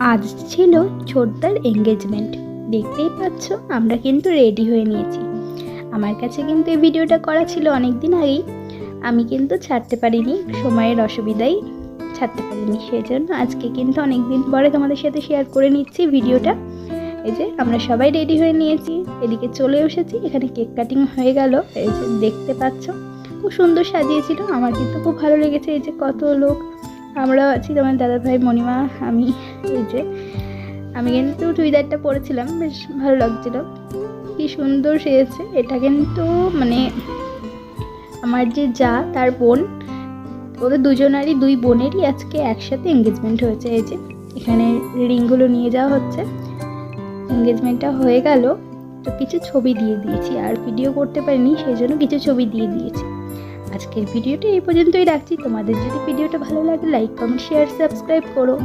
আজ ছিল ছোটদার এঙ্গেজমেন্ট। দেখতেই পাচ্ছ আমরা কিন্তু রেডি হয়ে নিয়েছি। আমার কাছে কিন্তু এই ভিডিওটা করা ছিল অনেক দিন আগেই, আমি কিন্তু ছাড়তে পারিনি, সময়ের অসুবিধায় ছাড়তে পারিনি। সেই জন্য আজকে কিন্তু অনেক দিন পরে তোমাদের সাথে শেয়ার করে নিচ্ছি ভিডিওটা। এই যে আমরা সবাই রেডি হয়ে নিয়েছি, এদিকে চলে এসেছি, এখানে কেক কাটিং হয়ে গেল। এই যে দেখতে পাচ্ছ খুব সুন্দর সাজিয়েছিল, আমার কিন্তু খুব ভালো লেগেছে। এই যে কত লোক আমরা আছি, তোমার দাদা ভাই, মণিমা, আমি। এই যে আমি কিন্তু চুড়িদারটা পরেছিলাম, বেশ ভালো লাগছিল, কি সুন্দর সেজেছে। এটা কিন্তু মানে আমার যে যা তার বোন, ওদের দুজনারই, দুই বোনেরই আজকে একসাথে এঙ্গেজমেন্ট হয়েছে। এই যে এখানে রিংগুলো নিয়ে যাওয়া হচ্ছে। এঙ্গেজমেন্টটা হয়ে গেল তো কিছু ছবি দিয়ে দিয়েছি, আর ভিডিও করতে পারিনি, সেই জন্য কিছু ছবি দিয়ে দিয়েছি। আজকের ভিডিওটা এই পর্যন্তই রাখছি। তোমাদের যদি ভিডিওটা ভালো লাগে লাইক, কমেন্ট, শেয়ার, সাবস্ক্রাইব করো।